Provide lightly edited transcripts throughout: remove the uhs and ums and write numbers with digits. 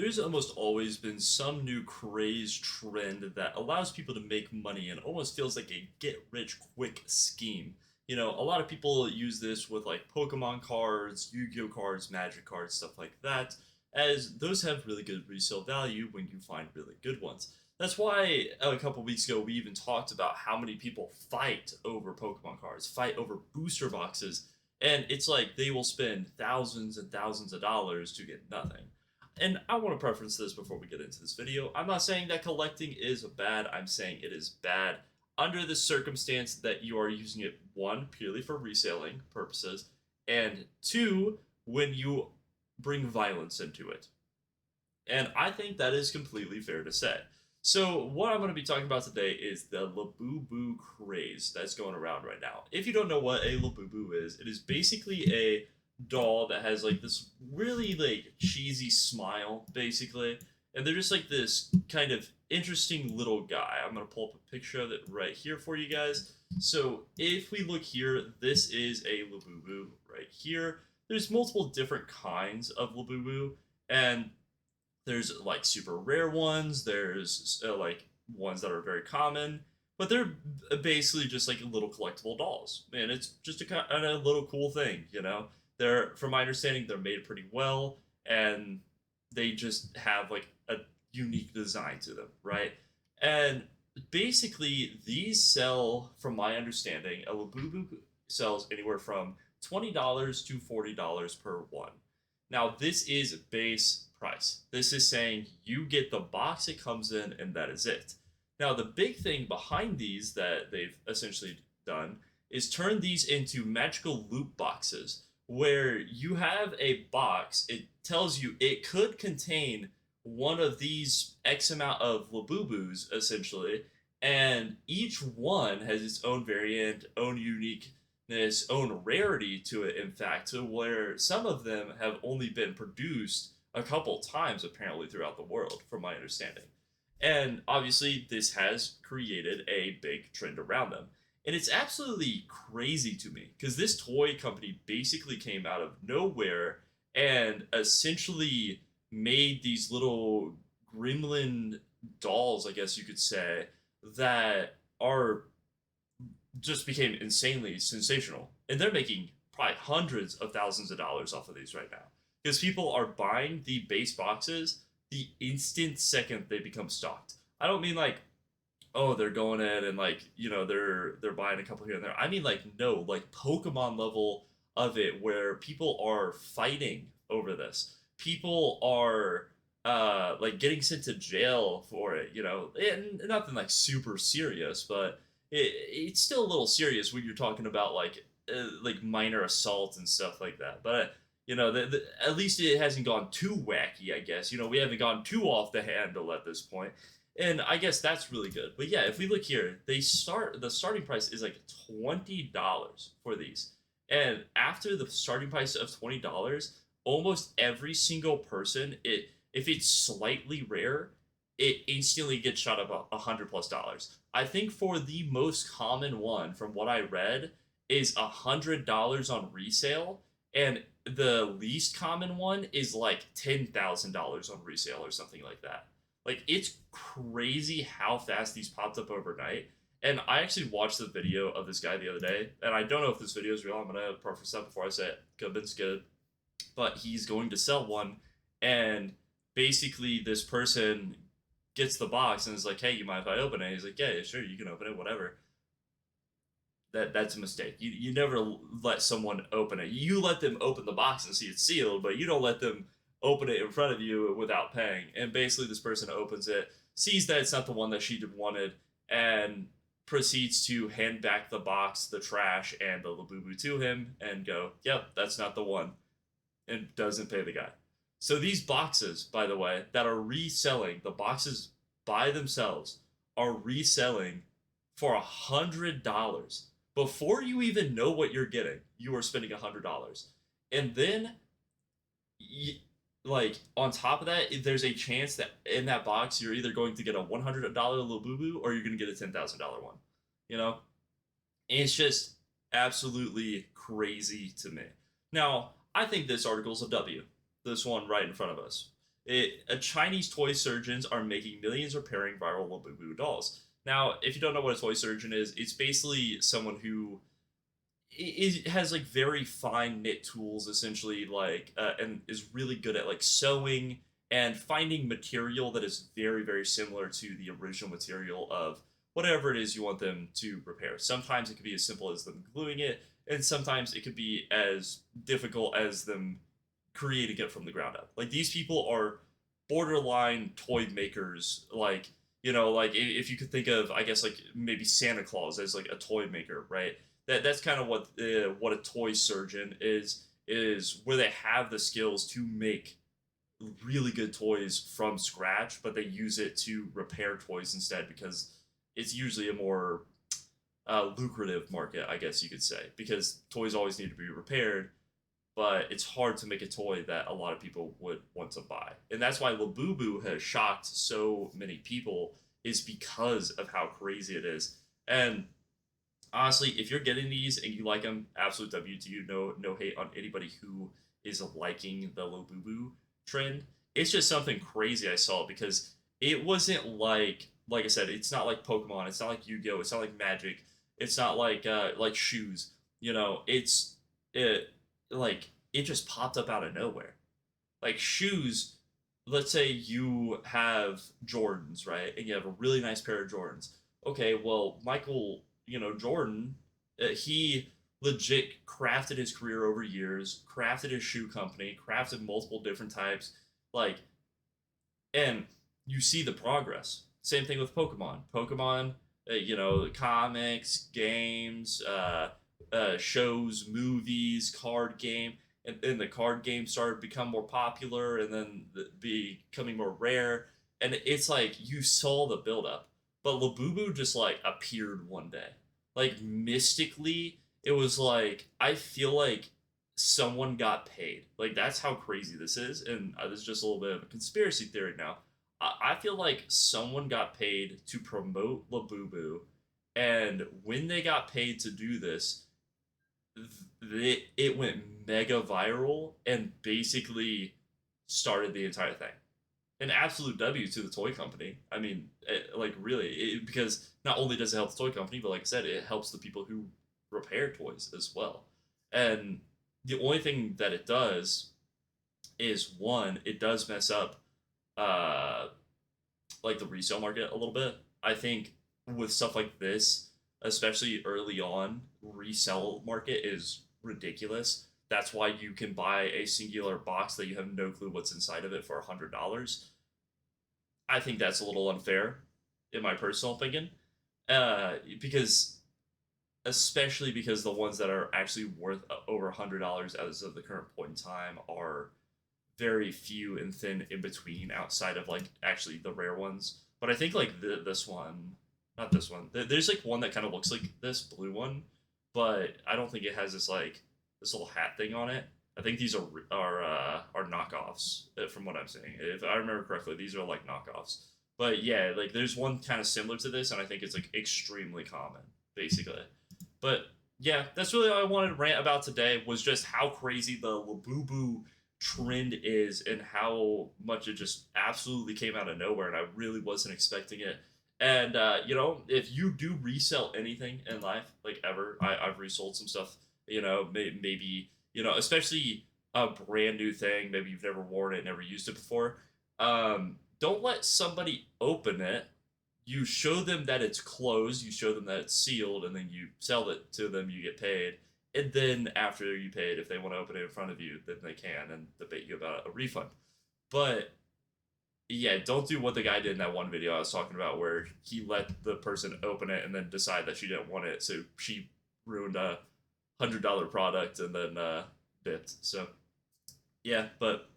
there's almost always been some new craze trend that allows people to make money and almost feels like a get rich quick scheme. A lot of people use this with like Pokemon cards, Yu-Gi-Oh cards, Magic cards, stuff like that, as those have really good resale value when you find really good ones. That's why a couple weeks ago we even talked about how many people fight over Pokemon cards, fight over booster boxes, and it's like they will spend thousands and thousands of dollars to get nothing. And I want to preference this before we get into this video. I'm not saying that collecting is bad, I'm saying it is bad under the circumstance that you are using it, one, purely for reselling purposes, and two, when you bring violence into it. And I think that is completely fair to say. So, what I'm going to be talking about today is the Labubu craze that's going around right now. If you don't know what a Labubu is, it is basically a doll that has like this really like cheesy smile, basically. And they're just like this kind of interesting little guy. I'm going to pull up a picture of it right here for you guys. So, if we look here, this is a Labubu right here. There's multiple different kinds of Labubu, and there's like super rare ones. There's like ones that are very common, but they're basically just like little collectible dolls, and it's just a kind of little cool thing. They're, from my understanding, they're made pretty well, and they just have like a unique design to them, right? And basically, these sell, from my understanding, a Labubu sells anywhere from $20 to $40 per one. Now, this is base price. This is saying you get the box it comes in, and that is it. Now, the big thing behind these that they've essentially done is turn these into magical loot boxes where you have a box. It tells you it could contain one of these X amount of Labubus, essentially, and each one has its own variant, own unique own rarity to it, in fact, to where some of them have only been produced a couple times apparently throughout the world, from my understanding. And obviously, this has created a big trend around them. And it's absolutely crazy to me because this toy company basically came out of nowhere and essentially made these little gremlin dolls, I guess you could say, that are just became insanely sensational. And they're making probably hundreds of thousands of dollars off of these right now. Because people are buying the base boxes the instant second they become stocked. I don't mean like, oh, they're going in and like, they're buying a couple here and there. I mean like no, like Pokemon level of it where people are fighting over this. People are like getting sent to jail for it. And nothing like super serious, but it's still a little serious when you're talking about like minor assault and stuff like that. But at least it hasn't gone too wacky, I guess. We haven't gone too off the handle at this point, and I guess that's really good. But yeah, if we look here, the starting price is like $20 for these, and after the starting price of $20, almost every single person, if it's slightly rare, it instantly gets shot up $100+. I think for the most common one, from what I read, is $100 on resale, and the least common one is like $10,000 on resale or something like that. Like, it's crazy how fast these popped up overnight. And I actually watched the video of this guy the other day, and I don't know if this video is real. I'm gonna preface that before I say it. It's good, but he's going to sell one, and basically this person gets the box and is like, "Hey, you mind if I open it?" He's like, "Yeah, sure, you can open it, whatever." That's a mistake. You never let someone open it. You let them open the box and see it's sealed, but you don't let them open it in front of you without paying. And basically, this person opens it, sees that it's not the one that she wanted, and proceeds to hand back the box, the trash, and the Labubu to him, and go, "Yep, that's not the one," and doesn't pay the guy. So these boxes, by the way, that are reselling, the boxes by themselves are reselling for $100. Before you even know what you're getting, you are spending $100. And then, like, on top of that, there's a chance that in that box, you're either going to get a $100 Labubu or you're going to get a $10,000 one. You know? And it's just absolutely crazy to me. Now, I think this article is a W. This one right in front of us. Chinese toy surgeons are making millions repairing viral Labubu dolls. Now, if you don't know what a toy surgeon is, it's basically someone who has like very fine knit tools, essentially, like and is really good at like sewing and finding material that is very similar to the original material of whatever it is you want them to repair. Sometimes it could be as simple as them gluing it, and sometimes it could be as difficult as them creating it from the ground up. Like these people are borderline toy makers. Like, like if you could think of, I guess, like maybe Santa Claus as like a toy maker, right? That's kind of what a toy surgeon is where they have the skills to make really good toys from scratch, but they use it to repair toys instead because it's usually a more lucrative market, I guess you could say, because toys always need to be repaired, but it's hard to make a toy that a lot of people would want to buy. And that's why Labubu has shocked so many people, is because of how crazy it is. And honestly, if you're getting these and you like them, absolute W to you. No hate on anybody who is liking the Labubu trend. It's just something crazy I saw because it wasn't like I said, it's not like Pokemon, it's not like Yu-Gi-Oh, it's not like Magic, it's not like shoes. It like it just popped up out of nowhere. Like shoes, let's say you have Jordans, right? And you have a really nice pair of Jordans. Okay, well, Michael, Jordan, he legit crafted his career over years, crafted his shoe company, crafted multiple different types, like, and you see the progress. Same thing with Pokemon. Pokemon, comics, games, shows, movies, card game, and the card game started to become more popular, and then becoming more rare. And it's like you saw the build up, but Labubu just like appeared one day, like mystically. It was like I feel like someone got paid. Like that's how crazy this is, and this is just a little bit of a conspiracy theory now. I feel like someone got paid to promote Labubu, and when they got paid to do this, it went mega viral and basically started the entire thing. An absolute W to the toy company. I mean, like really, because not only does it help the toy company, but like I said, it helps the people who repair toys as well. And the only thing that it does is one, it does mess up uh, like the resale market a little bit. I think with stuff like this, especially early on, resale market is ridiculous. That's why you can buy a singular box that you have no clue what's inside of it for $100. I think that's a little unfair, in my personal opinion, because especially because the ones that are actually worth over $100 as of the current point in time are very few and thin in between outside of like actually the rare ones. But I think like this one, not this one. There's like one that kind of looks like this blue one, but I don't think it has this little hat thing on it. I think these are knockoffs from what I'm saying. If I remember correctly, these are like knockoffs. But yeah, like there's one kind of similar to this, and I think it's like extremely common, basically. But yeah, that's really all I wanted to rant about today was just how crazy the Labubu trend is and how much it just absolutely came out of nowhere, and I really wasn't expecting it. And if you do resell anything in life, like ever, I've resold some stuff. Maybe especially a brand new thing. Maybe you've never worn it, never used it before. Don't let somebody open it. You show them that it's closed. You show them that it's sealed, and then you sell it to them. You get paid, and then after you paid, if they want to open it in front of you, then they can and debate you about a refund. But yeah, don't do what the guy did in that one video I was talking about, where he let the person open it and then decide that she didn't want it, so she ruined a $100 product and then dipped. So yeah, but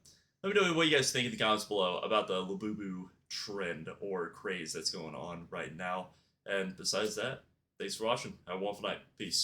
let me know what you guys think in the comments below about the Labubu trend or craze that's going on right now. And besides that, thanks for watching. Have a wonderful night. Peace.